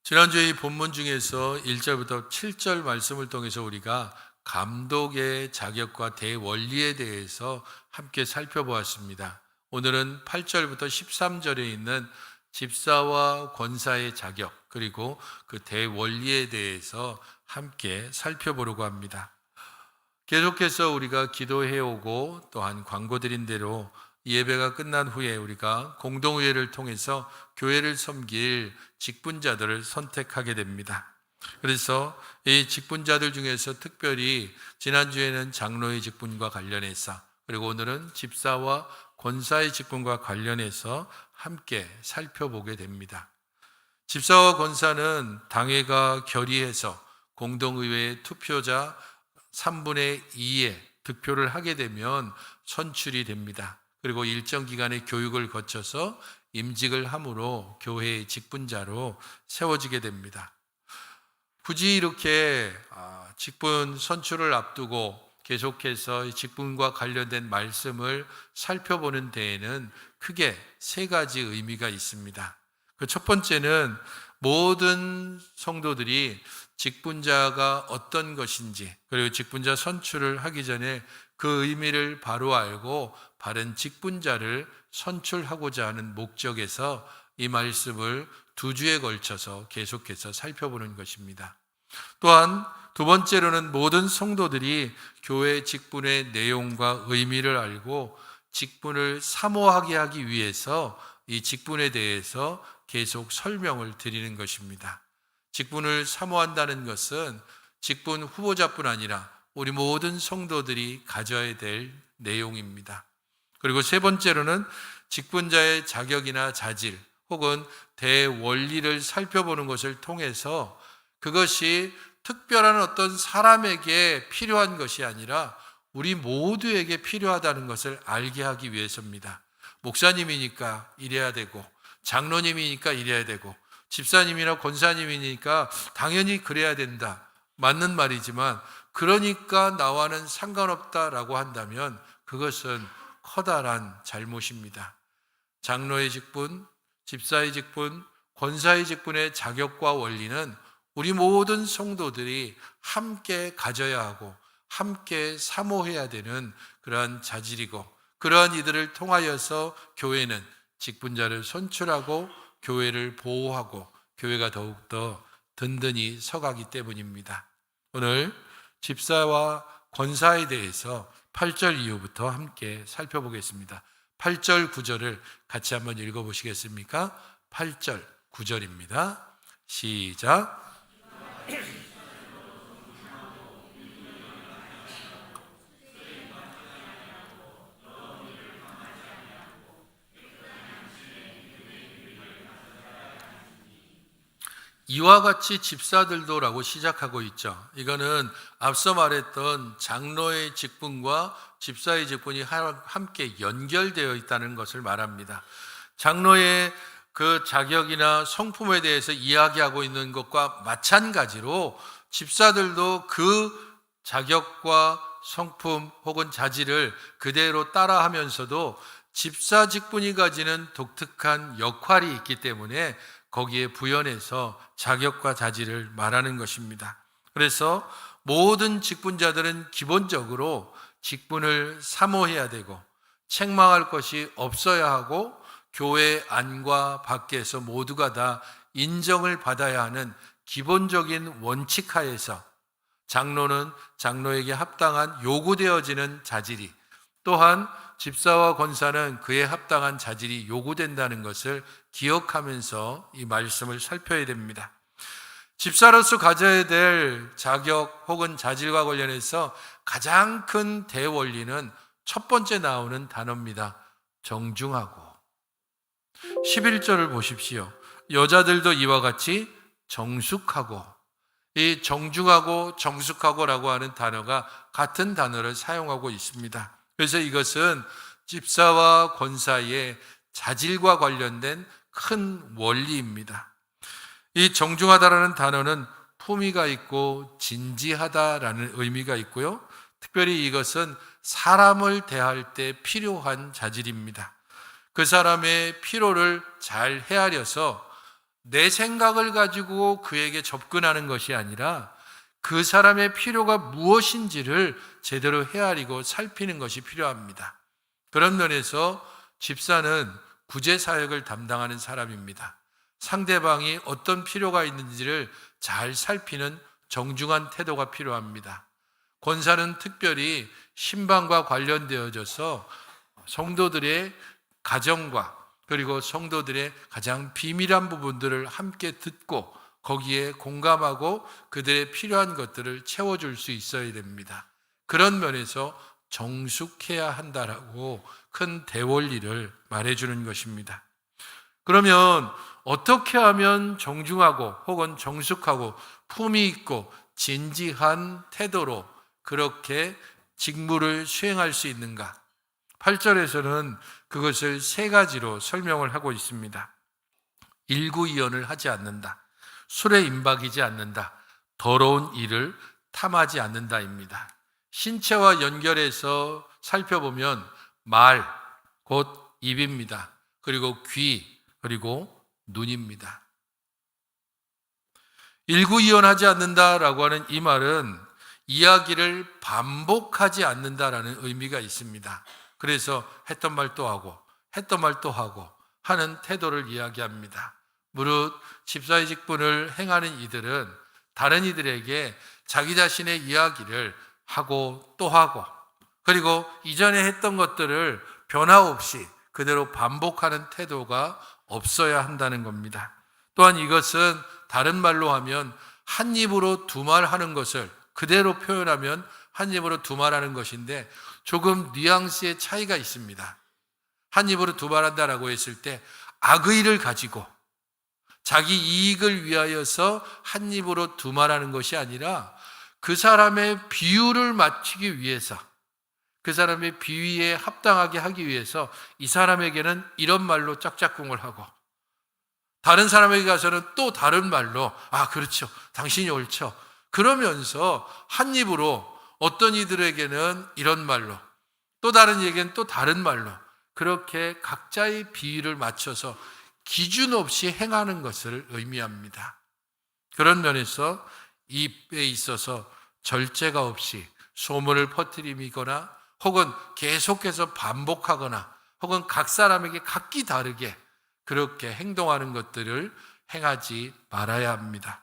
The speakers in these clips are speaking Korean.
지난주에 이 본문 중에서 1절부터 7절 말씀을 통해서 우리가 감독의 자격과 대원리에 대해서 함께 살펴보았습니다. 오늘은 8절부터 13절에 있는 집사와 권사의 자격 그리고 그 대원리에 대해서 함께 살펴보려고 합니다. 계속해서 우리가 기도해오고 또한 광고드린 대로 예배가 끝난 후에 우리가 공동의회를 통해서 교회를 섬길 직분자들을 선택하게 됩니다. 그래서 이 직분자들 중에서 특별히 지난주에는 장로의 직분과 관련해서 그리고 오늘은 집사와 권사의 직분과 관련해서 함께 살펴보게 됩니다. 집사와 권사는 당회가 결의해서 공동의회 투표자 3분의 2의 득표를 하게 되면 선출이 됩니다. 그리고 일정 기간의 교육을 거쳐서 임직을 함으로 교회의 직분자로 세워지게 됩니다. 굳이 이렇게 직분 선출을 앞두고 계속해서 직분과 관련된 말씀을 살펴보는 데에는 크게 세 가지 의미가 있습니다. 그 첫 번째는 모든 성도들이 직분자가 어떤 것인지 그리고 직분자 선출을 하기 전에 그 의미를 바로 알고 바른 직분자를 선출하고자 하는 목적에서 이 말씀을 2주에 걸쳐서 계속해서 살펴보는 것입니다. 또한 두 번째로는 모든 성도들이 교회 직분의 내용과 의미를 알고 직분을 사모하게 하기 위해서 이 직분에 대해서 계속 설명을 드리는 것입니다. 직분을 사모한다는 것은 직분 후보자뿐 아니라 우리 모든 성도들이 가져야 될 내용입니다. 그리고 세 번째로는 직분자의 자격이나 자질 혹은 대원리를 살펴보는 것을 통해서 그것이 특별한 어떤 사람에게 필요한 것이 아니라 우리 모두에게 필요하다는 것을 알게 하기 위해서입니다. 목사님이니까 이래야 되고 장로님이니까 이래야 되고 집사님이나 권사님이니까 당연히 그래야 된다. 맞는 말이지만 그러니까 나와는 상관없다라고 한다면 그것은 커다란 잘못입니다. 장로의 직분, 집사의 직분, 권사의 직분의 자격과 원리는 우리 모든 성도들이 함께 가져야 하고 함께 사모해야 되는 그러한 자질이고 그러한 이들을 통하여서 교회는 직분자를 선출하고 교회를 보호하고 교회가 더욱더 든든히 서가기 때문입니다. 오늘 집사와 권사에 대해서 8절 이후부터 함께 살펴보겠습니다. 8절 9절을 같이 한번 읽어보시겠습니까? 8절 9절입니다. 시작. 이와 같이 집사들도라고 시작하고 있죠. 이거는 앞서 말했던 장로의 직분과 집사의 직분이 함께 연결되어 있다는 것을 말합니다. 장로의 그 자격이나 성품에 대해서 이야기하고 있는 것과 마찬가지로 집사들도 그 자격과 성품 혹은 자질을 그대로 따라하면서도 집사 직분이 가지는 독특한 역할이 있기 때문에 거기에 부연해서 자격과 자질을 말하는 것입니다. 그래서 모든 직분자들은 기본적으로 직분을 사모해야 되고 책망할 것이 없어야 하고 교회 안과 밖에서 모두가 다 인정을 받아야 하는 기본적인 원칙 하에서 장로는 장로에게 합당한 요구되어지는 자질이 또한 집사와 권사는 그에 합당한 자질이 요구된다는 것을 기억하면서 이 말씀을 살펴야 됩니다. 집사로서 가져야 될 자격 혹은 자질과 관련해서 가장 큰 대원리는 첫 번째 나오는 단어입니다. 정중하고. 11절을 보십시오. 여자들도 이와 같이 정숙하고, 이 정중하고 정숙하고라고 하는 단어가 같은 단어를 사용하고 있습니다. 그래서 이것은 집사와 권사의 자질과 관련된 큰 원리입니다. 이 정중하다라는 단어는 품위가 있고 진지하다라는 의미가 있고요. 특별히 이것은 사람을 대할 때 필요한 자질입니다. 그 사람의 필요를 잘 헤아려서 내 생각을 가지고 그에게 접근하는 것이 아니라 그 사람의 필요가 무엇인지를 제대로 헤아리고 살피는 것이 필요합니다. 그런 면에서 집사는 구제 사역을 담당하는 사람입니다. 상대방이 어떤 필요가 있는지를 잘 살피는 정중한 태도가 필요합니다. 권사는 특별히 신방과 관련되어져서 성도들의 가정과 그리고 성도들의 가장 비밀한 부분들을 함께 듣고 거기에 공감하고 그들의 필요한 것들을 채워줄 수 있어야 됩니다. 그런 면에서 정숙해야 한다라고 큰 대원리를 말해주는 것입니다. 그러면 어떻게 하면 정중하고 혹은 정숙하고 품위 있고 진지한 태도로 그렇게 직무를 수행할 수 있는가? 8절에서는 그것을 세 가지로 설명을 하고 있습니다. 일구이연을 하지 않는다. 술에 임박이지 않는다. 더러운 일을 탐하지 않는다입니다. 신체와 연결해서 살펴보면 말, 곧 입입니다. 그리고 귀, 그리고 눈입니다. 일구이연하지 않는다라고 하는 이 말은 이야기를 반복하지 않는다라는 의미가 있습니다. 그래서 했던 말 또 하고 했던 말 또 하고 하는 태도를 이야기합니다. 무릇 집사의 직분을 행하는 이들은 다른 이들에게 자기 자신의 이야기를 하고 또 하고 그리고 이전에 했던 것들을 변화 없이 그대로 반복하는 태도가 없어야 한다는 겁니다. 또한 이것은 다른 말로 하면 한 입으로 두 말 하는 것을 그대로 표현하면 한 입으로 두 말 하는 것인데 조금 뉘앙스의 차이가 있습니다. 한 입으로 두 말 한다라고 했을 때 악의를 가지고 자기 이익을 위하여서 한 입으로 두 말 하는 것이 아니라 그 사람의 비유를 맞추기 위해서 그 사람의 비위에 합당하게 하기 위해서 이 사람에게는 이런 말로 짝짝꿍을 하고 다른 사람에게 가서는 또 다른 말로 그렇죠. 당신이 옳죠. 그러면서 한 입으로 어떤 이들에게는 이런 말로 또 다른 이에게는 또 다른 말로 그렇게 각자의 비위를 맞춰서 기준 없이 행하는 것을 의미합니다. 그런 면에서 입에 있어서 절제가 없이 소문을 퍼뜨리거나 혹은 계속해서 반복하거나 혹은 각 사람에게 각기 다르게 그렇게 행동하는 것들을 행하지 말아야 합니다.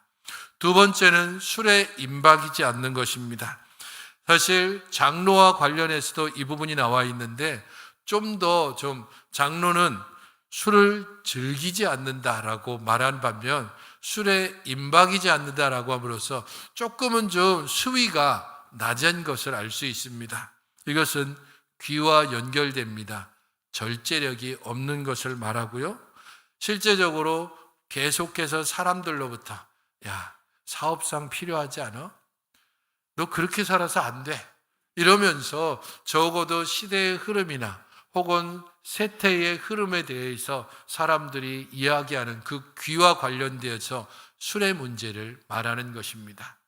두 번째는 술에 임박이지 않는 것입니다. 사실 장로와 관련해서도 이 부분이 나와 있는데 좀 더 장로는 술을 즐기지 않는다라고 말한 반면 술에 임박이지 않는다라고 함으로써 조금은 좀 수위가 낮은 것을 알 수 있습니다. 이것은 귀와 연결됩니다. 절제력이 없는 것을 말하고요. 실제적으로 계속해서 사람들로부터 사업상 필요하지 않아? 너 그렇게 살아서 안 돼. 이러면서 적어도 시대의 흐름이나 혹은 세태의 흐름에 대해서 사람들이 이야기하는 그 귀와 관련되어서 술의 문제를 말하는 것입니다.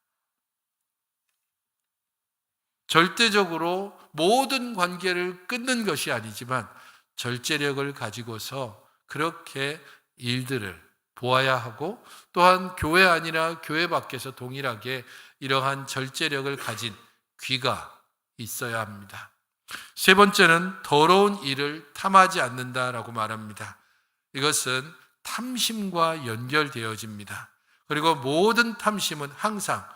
절대적으로 모든 관계를 끊는 것이 아니지만 절제력을 가지고서 그렇게 일들을 보아야 하고 또한 교회 아니라 교회 밖에서 동일하게 이러한 절제력을 가진 귀가 있어야 합니다. 세 번째는 더러운 일을 탐하지 않는다라고 말합니다. 이것은 탐심과 연결되어집니다. 그리고 모든 탐심은 항상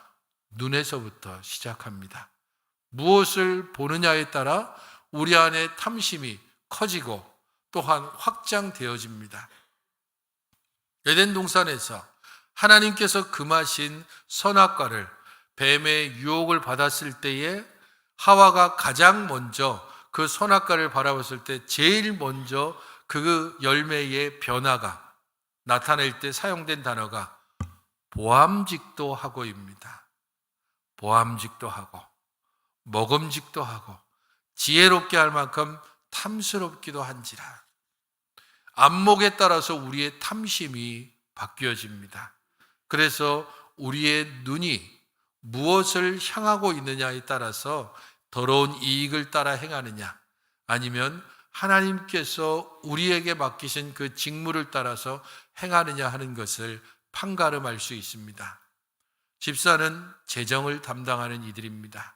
눈에서부터 시작합니다. 무엇을 보느냐에 따라 우리 안에 탐심이 커지고 또한 확장되어집니다. 에덴 동산에서 하나님께서 금하신 선악과를 뱀의 유혹을 받았을 때에 하와가 가장 먼저 그 선악과를 바라봤을 때 제일 먼저 그 열매의 변화가 나타낼 때 사용된 단어가 보암직도 하고입니다. 보암직도 하고 먹음직도 하고 지혜롭게 할 만큼 탐스럽기도 한지라. 안목에 따라서 우리의 탐심이 바뀌어집니다. 그래서 우리의 눈이 무엇을 향하고 있느냐에 따라서 더러운 이익을 따라 행하느냐 아니면 하나님께서 우리에게 맡기신 그 직무를 따라서 행하느냐 하는 것을 판가름할 수 있습니다. 집사는 재정을 담당하는 이들입니다.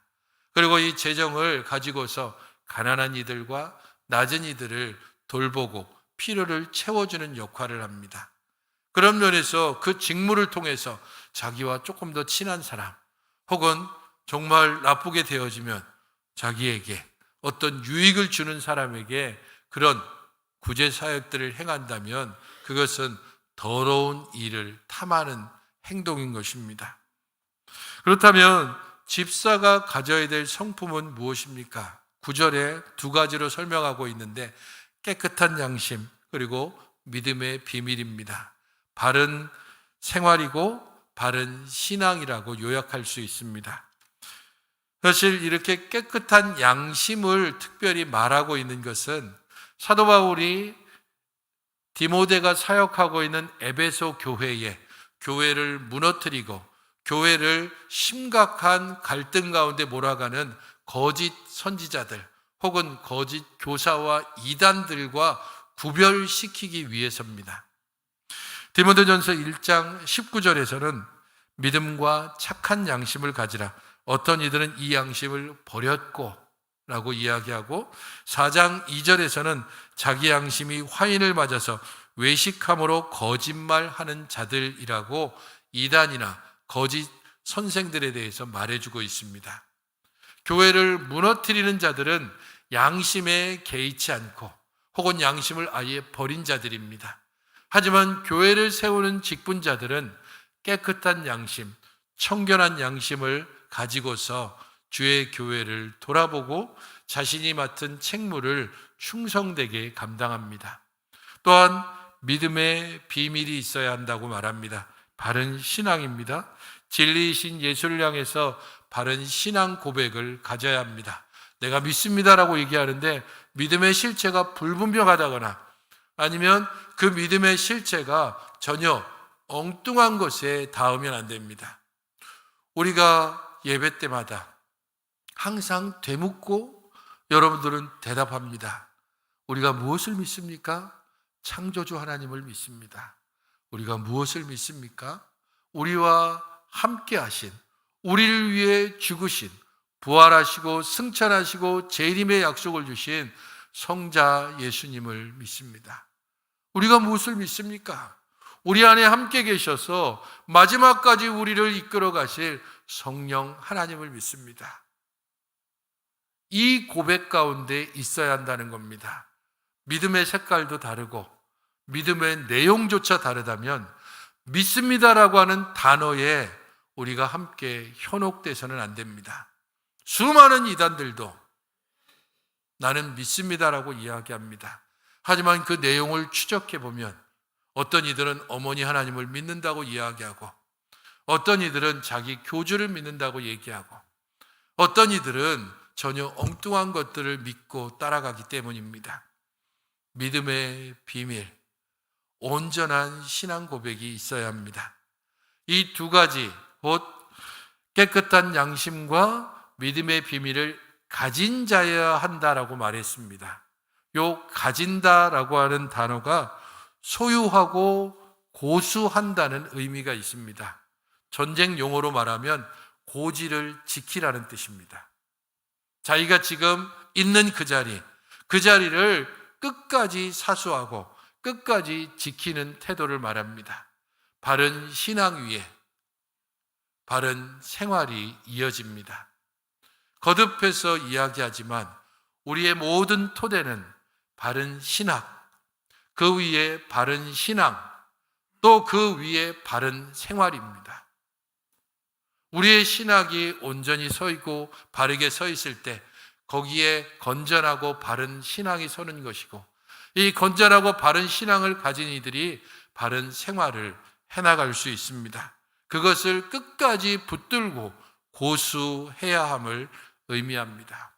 그리고 이 재정을 가지고서 가난한 이들과 낮은 이들을 돌보고 필요를 채워주는 역할을 합니다. 그런 면에서 그 직무를 통해서 자기와 조금 더 친한 사람, 혹은 정말 나쁘게 되어지면 자기에게 어떤 유익을 주는 사람에게 그런 구제 사역들을 행한다면 그것은 더러운 일을 탐하는 행동인 것입니다. 그렇다면 집사가 가져야 될 성품은 무엇입니까? 9절에 두 가지로 설명하고 있는데 깨끗한 양심 그리고 믿음의 비밀입니다. 바른 생활이고 바른 신앙이라고 요약할 수 있습니다. 사실 이렇게 깨끗한 양심을 특별히 말하고 있는 것은 사도 바울이 디모데가 사역하고 있는 에베소 교회에 교회를 무너뜨리고 교회를 심각한 갈등 가운데 몰아가는 거짓 선지자들 혹은 거짓 교사와 이단들과 구별시키기 위해서입니다. 디모데전서 1장 19절에서는 믿음과 착한 양심을 가지라. 어떤 이들은 이 양심을 버렸고 라고 이야기하고 4장 2절에서는 자기 양심이 화인을 맞아서 외식함으로 거짓말하는 자들이라고 이단이나 거짓 선생들에 대해서 말해주고 있습니다. 교회를 무너뜨리는 자들은 양심에 개의치 않고 혹은 양심을 아예 버린 자들입니다. 하지만 교회를 세우는 직분자들은 깨끗한 양심, 청결한 양심을 가지고서 주의 교회를 돌아보고 자신이 맡은 책무를 충성되게 감당합니다. 또한 믿음의 비밀이 있어야 한다고 말합니다. 바른 신앙입니다. 진리이신 예수를 향해서 바른 신앙 고백을 가져야 합니다. 내가 믿습니다라고 얘기하는데 믿음의 실체가 불분명하다거나 아니면 그 믿음의 실체가 전혀 엉뚱한 것에 닿으면 안 됩니다. 우리가 예배 때마다 항상 되묻고 여러분들은 대답합니다. 우리가 무엇을 믿습니까? 창조주 하나님을 믿습니다. 우리가 무엇을 믿습니까? 우리와 함께 하신, 우리를 위해 죽으신, 부활하시고 승천하시고 재림의 약속을 주신 성자 예수님을 믿습니다. 우리가 무엇을 믿습니까? 우리 안에 함께 계셔서 마지막까지 우리를 이끌어 가실 성령 하나님을 믿습니다. 이 고백 가운데 있어야 한다는 겁니다. 믿음의 색깔도 다르고 믿음의 내용조차 다르다면 믿습니다라고 하는 단어에 우리가 함께 현혹돼서는 안 됩니다. 수많은 이단들도 나는 믿습니다라고 이야기합니다. 하지만 그 내용을 추적해 보면 어떤 이들은 어머니 하나님을 믿는다고 이야기하고 어떤 이들은 자기 교주를 믿는다고 얘기하고 어떤 이들은 전혀 엉뚱한 것들을 믿고 따라가기 때문입니다. 믿음의 비밀, 온전한 신앙 고백이 있어야 합니다. 이 두 가지, 곧 깨끗한 양심과 믿음의 비밀을 가진 자여야 한다라고 말했습니다. 요 가진다라고 하는 단어가 소유하고 고수한다는 의미가 있습니다. 전쟁 용어로 말하면 고지를 지키라는 뜻입니다. 자기가 지금 있는 그 자리를 끝까지 사수하고 끝까지 지키는 태도를 말합니다. 바른 신앙 위에 바른 생활이 이어집니다. 거듭해서 이야기하지만 우리의 모든 토대는 바른 신학, 그 위에 바른 신앙, 또 그 위에 바른 생활입니다. 우리의 신학이 온전히 서 있고 바르게 서 있을 때 거기에 건전하고 바른 신앙이 서는 것이고 이 건전하고 바른 신앙을 가진 이들이 바른 생활을 해나갈 수 있습니다. 그것을 끝까지 붙들고 고수해야 함을 의미합니다.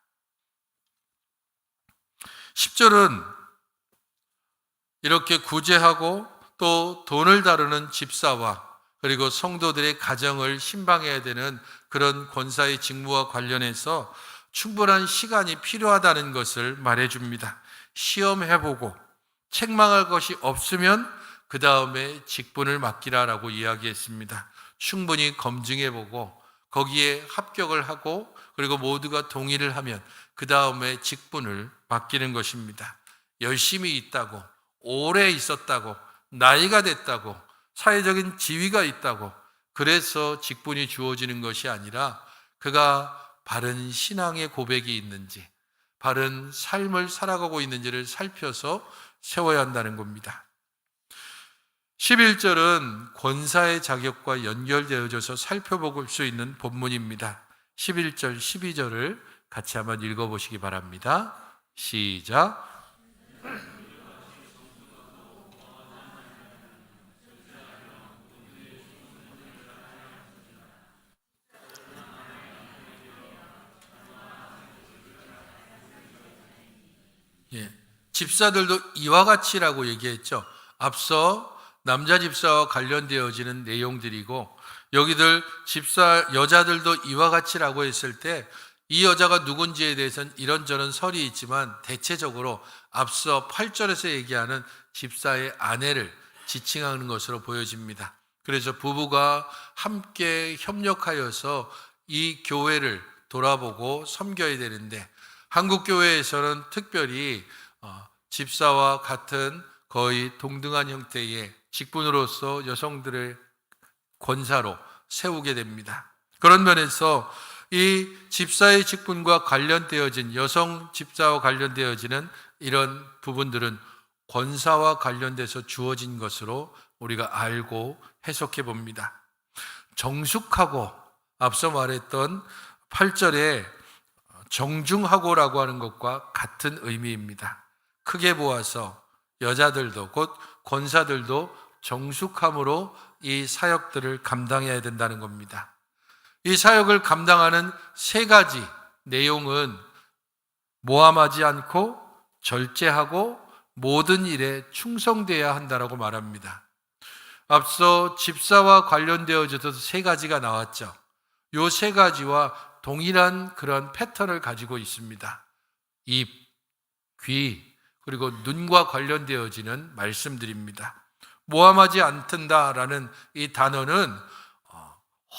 10절은 이렇게 구제하고 또 돈을 다루는 집사와 그리고 성도들의 가정을 신방해야 되는 그런 권사의 직무와 관련해서 충분한 시간이 필요하다는 것을 말해줍니다. 시험해보고 책망할 것이 없으면 그 다음에 직분을 맡기라라고 이야기했습니다. 충분히 검증해보고 거기에 합격을 하고 그리고 모두가 동의를 하면 그 다음에 직분을 맡기는 것입니다. 열심히 있다고, 오래 있었다고, 나이가 됐다고, 사회적인 지위가 있다고 그래서 직분이 주어지는 것이 아니라 그가 바른 신앙의 고백이 있는지, 바른 삶을 살아가고 있는지를 살펴서 세워야 한다는 겁니다. 11절은 권사의 자격과 연결되어져서 살펴볼 수 있는 본문입니다. 11절, 12절을 같이 한번 읽어보시기 바랍니다. 시작. 예, 집사들도 이와 같이라고 얘기했죠. 앞서 남자 집사와 관련되어지는 내용들이고 여기들 집사 여자들도 이와 같이라고 했을 때 이 여자가 누군지에 대해서는 이런저런 설이 있지만 대체적으로 앞서 8절에서 얘기하는 집사의 아내를 지칭하는 것으로 보여집니다. 그래서 부부가 함께 협력하여서 이 교회를 돌아보고 섬겨야 되는데 한국 교회에서는 특별히 집사와 같은 거의 동등한 형태의 직분으로서 여성들을 권사로 세우게 됩니다. 그런 면에서 이 집사의 직분과 관련되어진 여성 집사와 관련되어지는 이런 부분들은 권사와 관련돼서 주어진 것으로 우리가 알고 해석해 봅니다. 정숙하고 앞서 말했던 8절에 정중하고라고 하는 것과 같은 의미입니다. 크게 보아서 여자들도 곧 권사들도 정숙함으로 이 사역들을 감당해야 된다는 겁니다. 이 사역을 감당하는 세 가지 내용은 모함하지 않고 절제하고 모든 일에 충성되어야 한다라고 말합니다. 앞서 집사와 관련되어져서 세 가지가 나왔죠. 이 세 가지와 동일한 그런 패턴을 가지고 있습니다. 입, 귀, 그리고 눈과 관련되어지는 말씀들입니다. 모함하지 않는다라는 이 단어는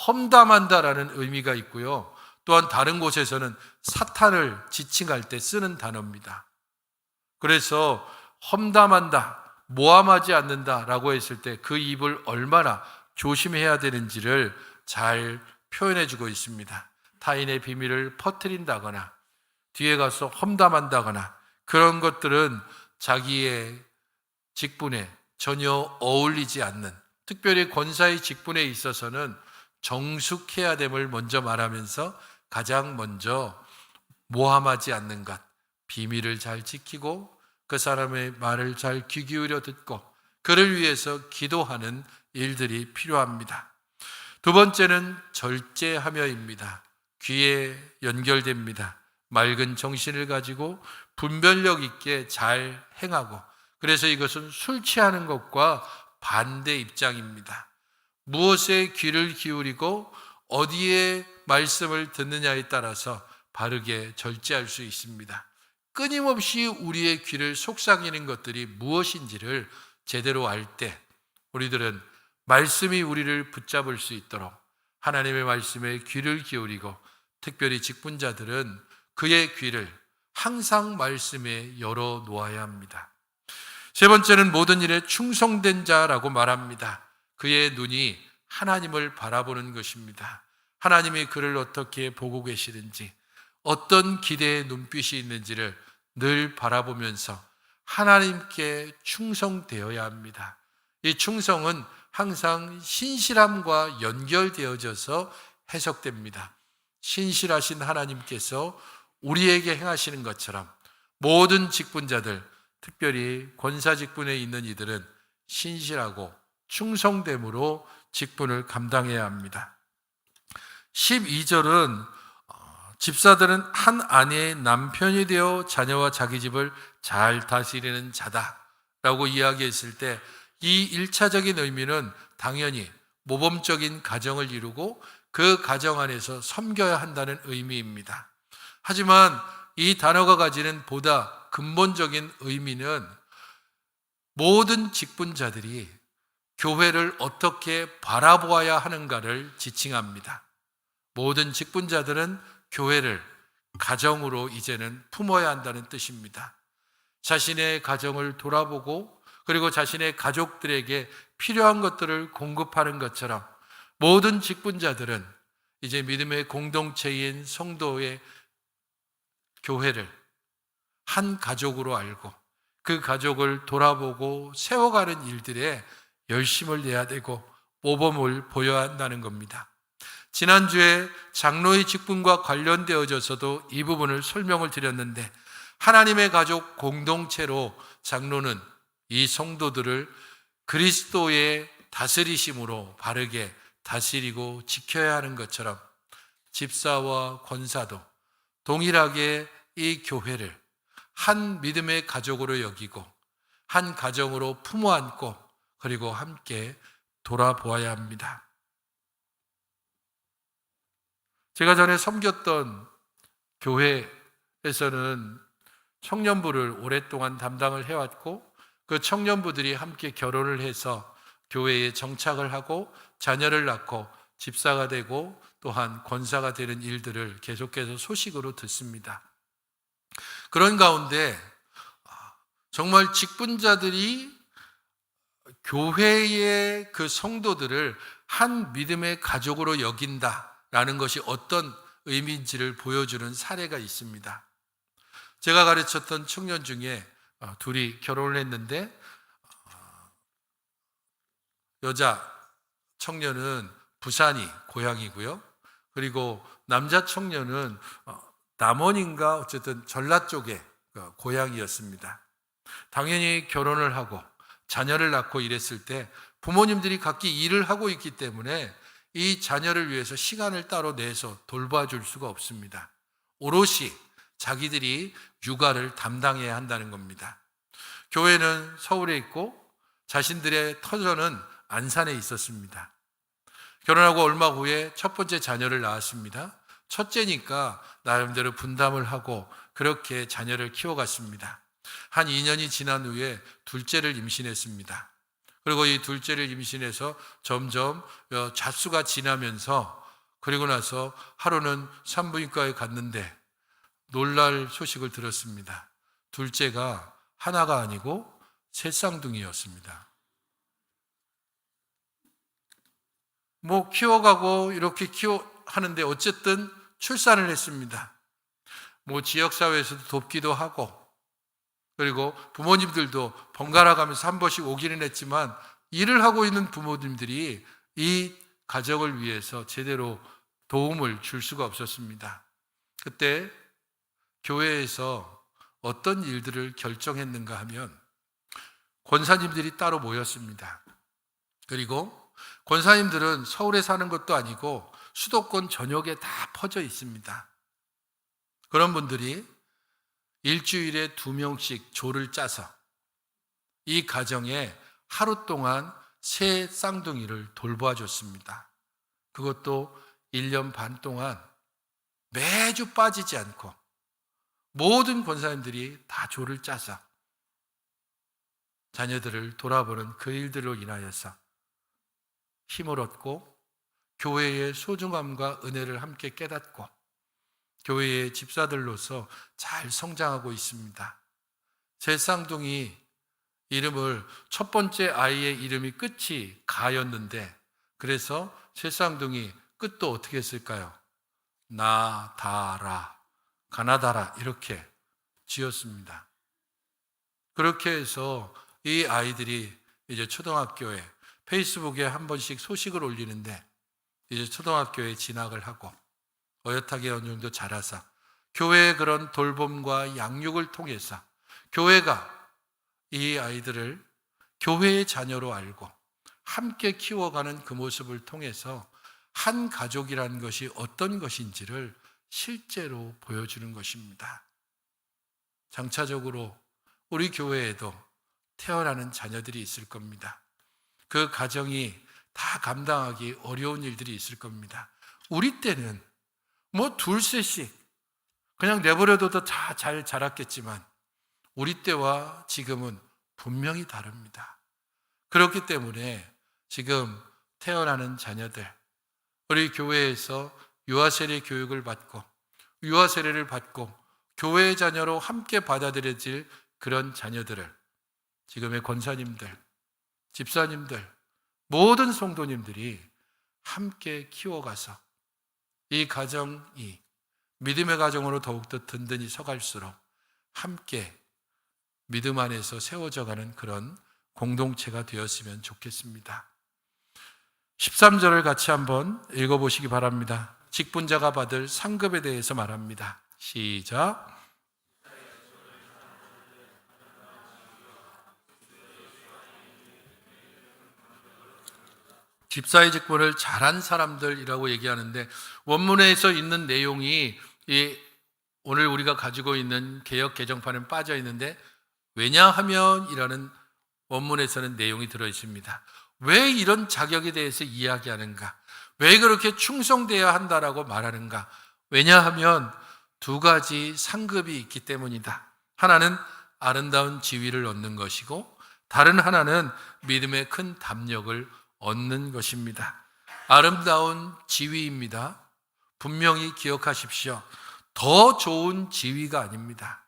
험담한다라는 의미가 있고요. 또한 다른 곳에서는 사탄을 지칭할 때 쓰는 단어입니다. 그래서 험담한다, 모함하지 않는다라고 했을 때 그 입을 얼마나 조심해야 되는지를 잘 표현해 주고 있습니다. 타인의 비밀을 퍼뜨린다거나 뒤에 가서 험담한다거나 그런 것들은 자기의 직분에 전혀 어울리지 않는, 특별히 권사의 직분에 있어서는 정숙해야 됨을 먼저 말하면서 가장 먼저 모함하지 않는 것, 비밀을 잘 지키고 그 사람의 말을 잘 귀 기울여 듣고 그를 위해서 기도하는 일들이 필요합니다. 두 번째는 절제하며입니다. 귀에 연결됩니다. 맑은 정신을 가지고 분별력 있게 잘 행하고, 그래서 이것은 술 취하는 것과 반대 입장입니다. 무엇에 귀를 기울이고 어디에 말씀을 듣느냐에 따라서 바르게 절제할 수 있습니다. 끊임없이 우리의 귀를 속삭이는 것들이 무엇인지를 제대로 알 때 우리들은 말씀이 우리를 붙잡을 수 있도록 하나님의 말씀에 귀를 기울이고, 특별히 직분자들은 그의 귀를 항상 말씀에 열어 놓아야 합니다. 세 번째는 모든 일에 충성된 자라고 말합니다. 그의 눈이 하나님을 바라보는 것입니다. 하나님이 그를 어떻게 보고 계시는지, 어떤 기대의 눈빛이 있는지를 늘 바라보면서 하나님께 충성되어야 합니다. 이 충성은 항상 신실함과 연결되어져서 해석됩니다. 신실하신 하나님께서 우리에게 행하시는 것처럼 모든 직분자들, 특별히 권사 직분에 있는 이들은 신실하고 충성됨으로 직분을 감당해야 합니다. 12절은 집사들은 한 아내의 남편이 되어 자녀와 자기 집을 잘 다스리는 자다라고 이야기했을 때 이 1차적인 의미는 당연히 모범적인 가정을 이루고 그 가정 안에서 섬겨야 한다는 의미입니다. 하지만 이 단어가 가지는 보다 근본적인 의미는 모든 직분자들이 교회를 어떻게 바라보아야 하는가를 지칭합니다. 모든 직분자들은 교회를 가정으로 이제는 품어야 한다는 뜻입니다. 자신의 가정을 돌아보고 그리고 자신의 가족들에게 필요한 것들을 공급하는 것처럼 모든 직분자들은 이제 믿음의 공동체인 성도의 교회를 한 가족으로 알고 그 가족을 돌아보고 세워가는 일들에 열심을 내야 되고 모범을 보여야 한다는 겁니다. 지난주에 장로의 직분과 관련되어져서도 이 부분을 설명을 드렸는데 하나님의 가족 공동체로 장로는 이 성도들을 그리스도의 다스리심으로 바르게 다스리고 지켜야 하는 것처럼 집사와 권사도 동일하게 이 교회를 한 믿음의 가족으로 여기고 한 가정으로 품어 안고 그리고 함께 돌아보아야 합니다. 제가 전에 섬겼던 교회에서는 청년부를 오랫동안 담당을 해왔고 그 청년부들이 함께 결혼을 해서 교회에 정착을 하고 자녀를 낳고 집사가 되고 또한 권사가 되는 일들을 계속해서 소식으로 듣습니다. 그런 가운데 정말 직분자들이 교회의 그 성도들을 한 믿음의 가족으로 여긴다라는 것이 어떤 의미인지를 보여주는 사례가 있습니다. 제가 가르쳤던 청년 중에 둘이 결혼을 했는데 여자 청년은 부산이 고향이고요. 그리고 남자 청년은 남원인가 어쨌든 전라 쪽의 고향이었습니다. 당연히 결혼을 하고 자녀를 낳고 이랬을 때 부모님들이 각기 일을 하고 있기 때문에 이 자녀를 위해서 시간을 따로 내서 돌봐줄 수가 없습니다. 오롯이 자기들이 육아를 담당해야 한다는 겁니다. 교회는 서울에 있고 자신들의 터전은 안산에 있었습니다. 결혼하고 얼마 후에 첫 번째 자녀를 낳았습니다. 첫째니까 나름대로 분담을 하고 그렇게 자녀를 키워갔습니다. 한 2년이 지난 후에 둘째를 임신했습니다. 그리고 이 둘째를 임신해서 점점 잣수가 지나면서 그리고 나서 하루는 산부인과에 갔는데 놀랄 소식을 들었습니다. 둘째가 하나가 아니고 셋 쌍둥이였습니다. 키워가고 이렇게 하는데 어쨌든 출산을 했습니다. 지역사회에서도 돕기도 하고 그리고 부모님들도 번갈아 가면서 한 번씩 오기는 했지만 일을 하고 있는 부모님들이 이 가정을 위해서 제대로 도움을 줄 수가 없었습니다. 그때 교회에서 어떤 일들을 결정했는가 하면 권사님들이 따로 모였습니다. 그리고 권사님들은 서울에 사는 것도 아니고 수도권 전역에 다 퍼져 있습니다. 그런 분들이 일주일에 2명씩 조를 짜서 이 가정에 하루 동안 새 쌍둥이를 돌봐줬습니다. 그것도 1년 반 동안 매주 빠지지 않고 모든 권사님들이 다 조를 짜서 자녀들을 돌아보는 그 일들로 인하여서 힘을 얻고 교회의 소중함과 은혜를 함께 깨닫고 교회의 집사들로서 잘 성장하고 있습니다. 제 쌍둥이 이름을 첫 번째 아이의 이름이 끝이 가였는데 그래서 제 쌍둥이 끝도 어떻게 했을까요? 나다라, 가나다라 이렇게 지었습니다. 그렇게 해서 이 아이들이 이제 초등학교에 페이스북에 한 번씩 소식을 올리는데 이제 초등학교에 진학을 하고 어엿하게 어느 정도 자라서 교회의 그런 돌봄과 양육을 통해서 교회가 이 아이들을 교회의 자녀로 알고 함께 키워가는 그 모습을 통해서 한 가족이라는 것이 어떤 것인지를 실제로 보여주는 것입니다. 장차적으로 우리 교회에도 태어나는 자녀들이 있을 겁니다. 그 가정이 다 감당하기 어려운 일들이 있을 겁니다. 우리 때는 둘, 셋씩 그냥 내버려둬도 다 잘 자랐겠지만 우리 때와 지금은 분명히 다릅니다. 그렇기 때문에 지금 태어나는 자녀들, 우리 교회에서 유아세례 교육을 받고 유아세례를 받고 교회의 자녀로 함께 받아들여질 그런 자녀들을 지금의 권사님들, 집사님들, 모든 성도님들이 함께 키워가서 이 가정이 믿음의 가정으로 더욱더 든든히 서갈수록 함께 믿음 안에서 세워져가는 그런 공동체가 되었으면 좋겠습니다. 13절을 같이 한번 읽어보시기 바랍니다. 직분자가 받을 상급에 대해서 말합니다. 시작. 집사의 직분을 잘한 사람들이라고 얘기하는데, 원문에서 있는 내용이 오늘 우리가 가지고 있는 개역 개정판에 빠져 있는데, 왜냐하면 이라는 원문에서는 내용이 들어 있습니다. 왜 이런 자격에 대해서 이야기하는가? 왜 그렇게 충성되어야 한다라고 말하는가? 왜냐하면 두 가지 상급이 있기 때문이다. 하나는 아름다운 지위를 얻는 것이고, 다른 하나는 믿음의 큰 담력을 얻는 것입니다. 아름다운 지위입니다. 분명히 기억하십시오. 더 좋은 지위가 아닙니다.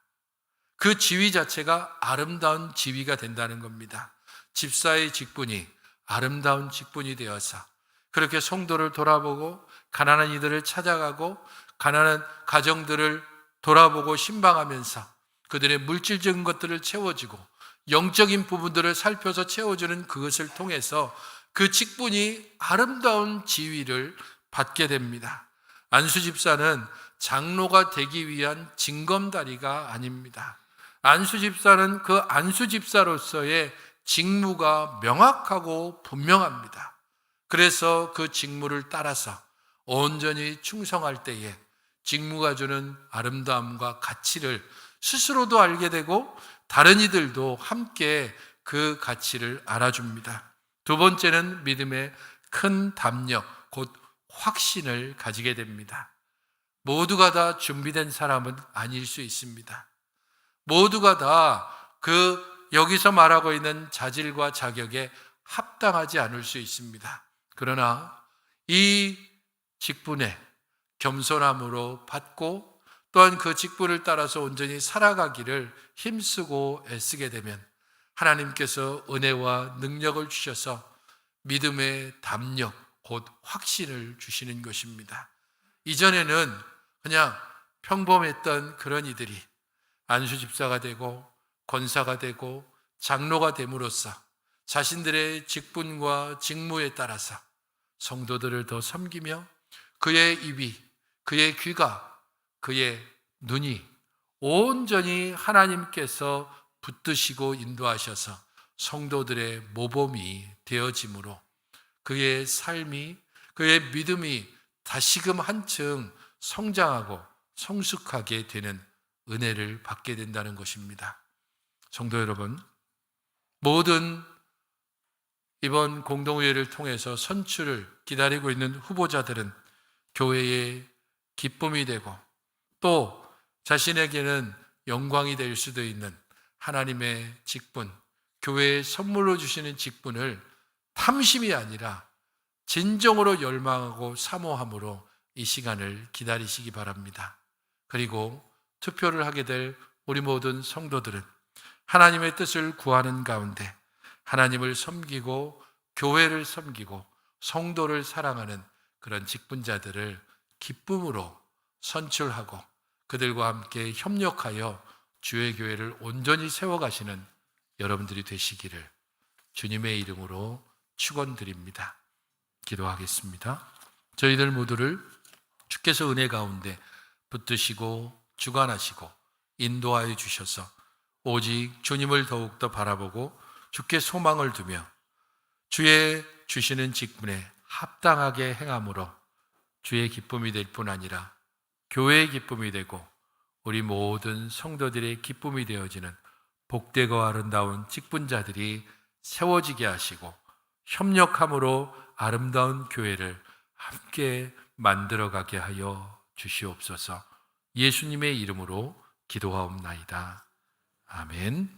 그 지위 자체가 아름다운 지위가 된다는 겁니다. 집사의 직분이 아름다운 직분이 되어서 그렇게 성도를 돌아보고 가난한 이들을 찾아가고 가난한 가정들을 돌아보고 신방하면서 그들의 물질적인 것들을 채워주고 영적인 부분들을 살펴서 채워주는 그것을 통해서 그 직분이 아름다운 지위를 받게 됩니다. 안수 집사는 장로가 되기 위한 징검다리가 아닙니다. 안수 집사는 그 안수 집사로서의 직무가 명확하고 분명합니다. 그래서 그 직무를 따라서 온전히 충성할 때에 직무가 주는 아름다움과 가치를 스스로도 알게 되고 다른 이들도 함께 그 가치를 알아줍니다. 두 번째는 믿음의 큰 담력, 곧 확신을 가지게 됩니다. 모두가 다 준비된 사람은 아닐 수 있습니다. 모두가 다 여기서 말하고 있는 자질과 자격에 합당하지 않을 수 있습니다. 그러나 이 직분에 겸손함으로 받고 또한 그 직분을 따라서 온전히 살아가기를 힘쓰고 애쓰게 되면 하나님께서 은혜와 능력을 주셔서 믿음의 담력, 곧 확신을 주시는 것입니다. 이전에는 그냥 평범했던 그런 이들이 안수집사가 되고 권사가 되고 장로가 됨으로써 자신들의 직분과 직무에 따라서 성도들을 더 섬기며 그의 입이, 그의 귀가, 그의 눈이 온전히 하나님께서 붙드시고 인도하셔서 성도들의 모범이 되어지므로 그의 삶이, 그의 믿음이 다시금 한층 성장하고 성숙하게 되는 은혜를 받게 된다는 것입니다. 성도 여러분, 모든 이번 공동회의를 통해서 선출을 기다리고 있는 후보자들은 교회의 기쁨이 되고 또 자신에게는 영광이 될 수도 있는 하나님의 직분, 교회에 선물로 주시는 직분을 탐심이 아니라 진정으로 열망하고 사모함으로 이 시간을 기다리시기 바랍니다. 그리고 투표를 하게 될 우리 모든 성도들은 하나님의 뜻을 구하는 가운데 하나님을 섬기고 교회를 섬기고 성도를 사랑하는 그런 직분자들을 기쁨으로 선출하고 그들과 함께 협력하여 주의 교회를 온전히 세워가시는 여러분들이 되시기를 주님의 이름으로 축원드립니다. 기도하겠습니다. 저희들 모두를 주께서 은혜 가운데 붙드시고 주관하시고 인도하여 주셔서 오직 주님을 더욱더 바라보고 주께 소망을 두며 주의 주시는 직분에 합당하게 행함으로 주의 기쁨이 될 뿐 아니라 교회의 기쁨이 되고 우리 모든 성도들의 기쁨이 되어지는 복되고 아름다운 직분자들이 세워지게 하시고 협력함으로 아름다운 교회를 함께 만들어가게 하여 주시옵소서. 예수님의 이름으로 기도하옵나이다. 아멘.